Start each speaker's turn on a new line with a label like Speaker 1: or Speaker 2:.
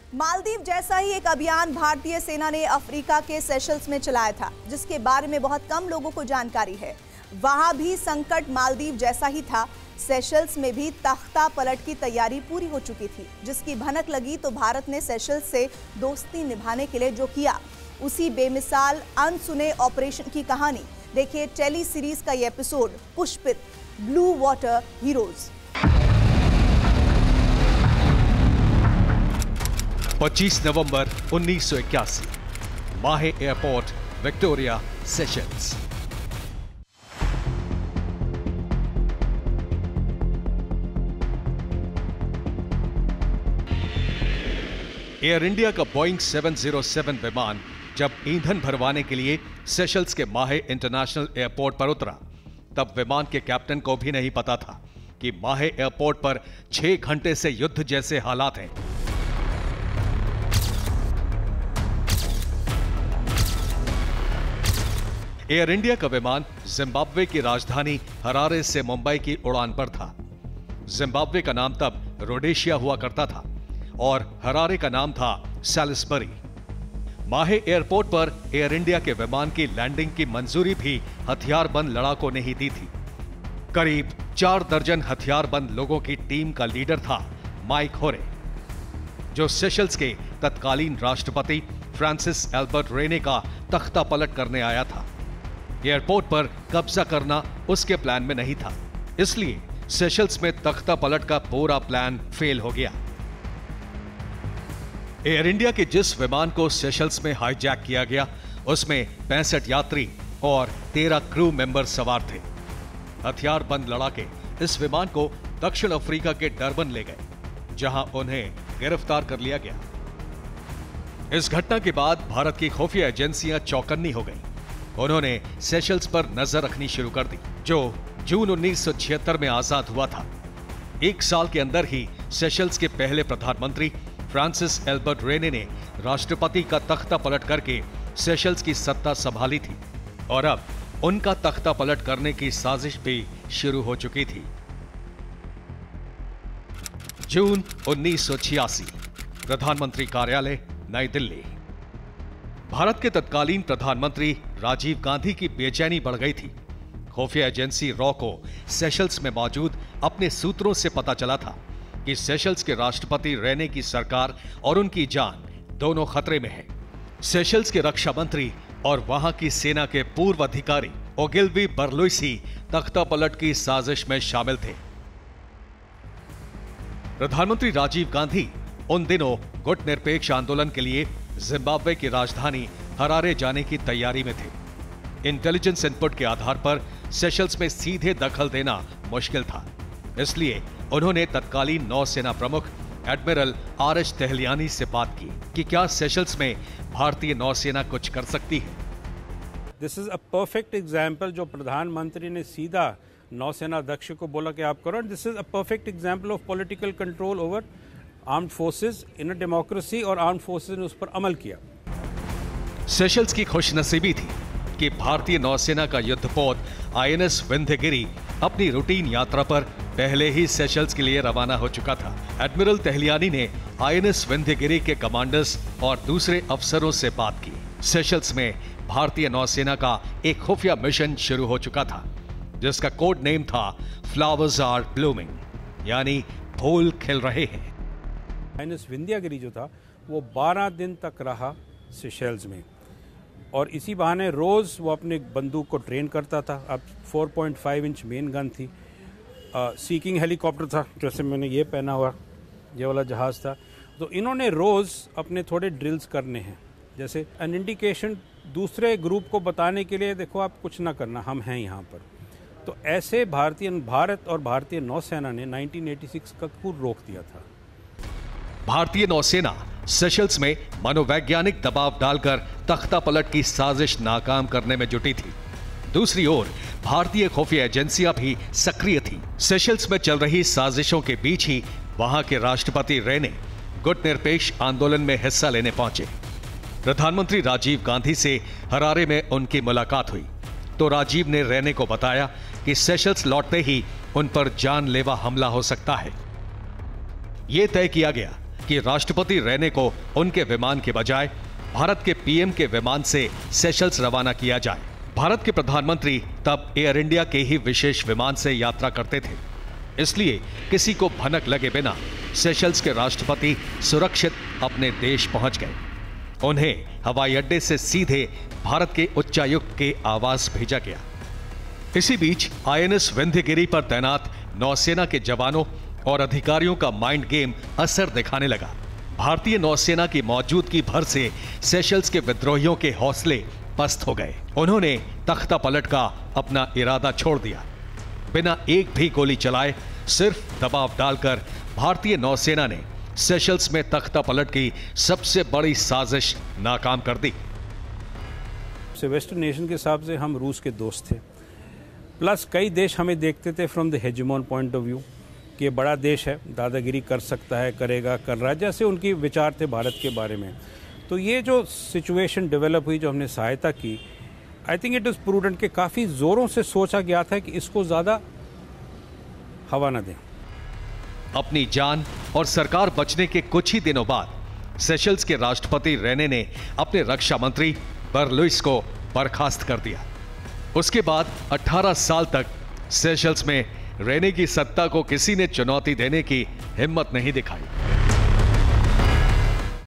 Speaker 1: मालदीव जैसा ही एक अभियान भारतीय सेना ने अफ्रीका के सेशल्स में चलाया था, जिसके बारे में बहुत कम लोगों को जानकारी है। वहां भी संकट मालदीव जैसा ही था। सेशल्स में भी तख्ता पलट की तैयारी पूरी हो चुकी थी। जिसकी भनक लगी तो भारत ने सेशल्स से दोस्ती निभाने के लिए जो किया, उसी बेमिसाल अनसुने ऑपरेशन की कहानी देखिए टेली सीरीज का ये एपिसोड पुष्पित ब्लू वाटर हीरोज।
Speaker 2: 25 नवंबर 1981, माहे airport, Victoria, Seychelles. Air India का बोइंग 707 विमान जब ईंधन भरवाने के लिए सेशल्स के माहे इंटरनेशनल एयरपोर्ट पर उतरा, तब विमान के कैप्टन को भी नहीं पता था कि माहे एयरपोर्ट पर 6 घंटे से युद्ध जैसे हालात हैं। एयर इंडिया का विमान जिम्बाब्वे की राजधानी हरारे से मुंबई की उड़ान पर था। जिम्बाब्वे का नाम तब रोडेशिया हुआ करता था और हरारे का नाम था सैलिसबरी। माहे एयरपोर्ट पर एयर इंडिया के विमान की लैंडिंग की मंजूरी भी हथियारबंद लड़ाकों ने ही दी थी। करीब 4 दर्जन हथियारबंद लोगों की टीम का लीडर था माइक होरे, जो सेशल्स के तत्कालीन राष्ट्रपति फ्रांसिस एल्बर्ट रेने का तख्ता पलट करने आया था। एयरपोर्ट पर कब्जा करना उसके प्लान में नहीं था, इसलिए सेशल्स में तख्ता पलट का पूरा प्लान फेल हो गया। एयर इंडिया के जिस विमान को सेशल्स में हाईजैक किया गया, उसमें 65 यात्री और 13 क्रू मेंबर सवार थे। हथियारबंद लड़ाके इस विमान को दक्षिण अफ्रीका के डरबन ले गए, जहां उन्हें गिरफ्तार कर लिया गया। इस घटना के बाद भारत की खुफिया एजेंसियां चौकन्नी हो गईं। उन्होंने सेशल्स पर नजर रखनी शुरू कर दी, जो जून 1976 में आजाद हुआ था। 1 साल के अंदर ही सेशल्स के पहले प्रधानमंत्री फ्रांसिस एल्बर्ट रेने ने राष्ट्रपति का तख्ता पलट करके सेशल्स की सत्ता संभाली थी और अब उनका तख्ता पलट करने की साजिश भी शुरू हो चुकी थी। जून 1986, प्रधानमंत्री कार्यालय, नई दिल्ली। भारत के तत्कालीन प्रधानमंत्री राजीव गांधी की बेचैनी बढ़ गई थी। खुफिया एजेंसी रॉ को सेशल्स में मौजूद अपने सूत्रों से पता चला था कि सेशल्स के राष्ट्रपति रेने की सरकार और उनकी जान दोनों खतरे में है। सेशल्स के रक्षा मंत्री और वहां की सेना के पूर्व अधिकारी ओगिल्वी बर्लुइसी तख्ता पलट की साजिश में शामिल थे। प्रधानमंत्री राजीव गांधी उन दिनों गुट निरपेक्ष आंदोलन के लिए जिम्बाब्वे की राजधानी हरारे जाने की तैयारी में थे। इंटेलिजेंस इनपुट के आधार पर सेशल्स में सीधे दखल देना मुश्किल था, इसलिए उन्होंने तत्कालीन नौसेना प्रमुख एडमिरल आर.एच. तेहलियानी से बात की कि क्या सेशल्स में भारतीय नौसेना कुछ कर सकती है।
Speaker 3: This is a perfect example, जो प्रधानमंत्री ने सीधा नौसेना अध्यक्ष को बोला कि आप करो। This is a perfect example of political control over armed forces in a democracy, और आर्म्ड फोर्सेस ने उस पर अमल किया।
Speaker 2: सेशल्स की खुशनसीबी थी कि भारतीय नौसेना का युद्धपोत आईएनएस विंध्यगिरी अपनी रूटीन यात्रा पर पहले ही सेशल्स के लिए रवाना हो चुका था। एडमिरल तेहलियानी ने आईएनएस विंध्यगिरी के कमांडर्स और दूसरे अफसरों से बात की। सेशल्स में भारतीय नौसेना का एक खुफिया मिशन शुरू हो चुका था, जिसका कोड नेम था फ्लावर्स आर ब्लूमिंग, यानी फूल खिल रहे हैं।
Speaker 3: आईएनएस विंध्यगिरी जो था वो 12 दिन तक रहा सेशल्स में, और इसी बहाने रोज वो अपने बंदूक को ट्रेन करता था। अब 4.5 इंच मेन गन थी, सीकिंग हेलीकॉप्टर था, जैसे मैंने ये पहना हुआ, ये वाला जहाज था। तो इन्होंने रोज अपने थोड़े ड्रिल्स करने हैं, जैसे एन इंडिकेशन दूसरे ग्रुप को बताने के लिए, देखो आप कुछ ना करना, हम हैं यहाँ पर। तो ऐसे भारत और भारतीय नौसेना ने 1986 का पूर्व रोक दिया था।
Speaker 2: भारतीय नौसेना सेशल्स में मनोवैज्ञानिक दबाव डालकर तख्ता पलट की साजिश नाकाम करने में जुटी थी। दूसरी ओर भारतीय खुफिया एजेंसियां भी सक्रिय थी। सेशल्स में चल रही साजिशों के बीच ही वहां के राष्ट्रपति रेने गुट निरपेक्ष आंदोलन में हिस्सा लेने पहुंचे। प्रधानमंत्री राजीव गांधी से हरारे में उनकी मुलाकात हुई तो राजीव ने रेने को बताया कि सेशल्स लौटते ही उन पर जानलेवा हमला हो सकता है। यह तय किया गया कि राष्ट्रपति रेने को उनके विमान के बजाय भारत के पीएम के विमान से सेशल्स रवाना किया जाए। भारत के प्रधानमंत्री तब एयर इंडिया के ही विशेष विमान से यात्रा करते थे, इसलिए किसी को भनक लगे बिना सेशल्स के राष्ट्रपति सुरक्षित अपने देश पहुंच गए। उन्हें हवाई अड्डे से सीधे भारत के उच्चायुक्त के आवास भेजा गया। इसी बीच आईएनएस विंध्यगिरी पर तैनात नौसेना के जवानों और अधिकारियों का माइंड गेम असर दिखाने लगा। भारतीय नौसेना की मौजूदगी भर से सेशल्स के विद्रोहियों के हौसले पस्त हो गए। उन्होंने तख्ता पलट का अपना इरादा छोड़ दिया। बिना एक भी गोली चलाए सिर्फ दबाव डालकर भारतीय नौसेना ने सेशल्स में तख्ता पलट की सबसे बड़ी साजिश नाकाम कर दी।
Speaker 3: वेस्टर्न नेशन के हिसाब से हम रूस के दोस्त थे, प्लस कई देश हमें देखते थे from the hegemon point of view कि ये बड़ा देश है, दादागिरी कर सकता है, करेगा, कर रहा है, जैसे उनकी विचार थे भारत के बारे में। तो ये जो सिचुएशन डेवलप हुई, जो हमने सहायता की, I think it is prudent कि काफ़ी ज़ोरों से सोचा गया था कि इसको ज़्यादा हवा न दें।
Speaker 2: अपनी जान और सरकार बचने के कुछ ही दिनों बाद सेशल्स के राष्ट्रपति रेने ने अपने रक्षा मंत्री बर्लुइस को बर्खास्त कर दिया। उसके बाद 18 साल तक सेशल्स में रेने की सत्ता को किसी ने चुनौती देने की हिम्मत नहीं दिखाई।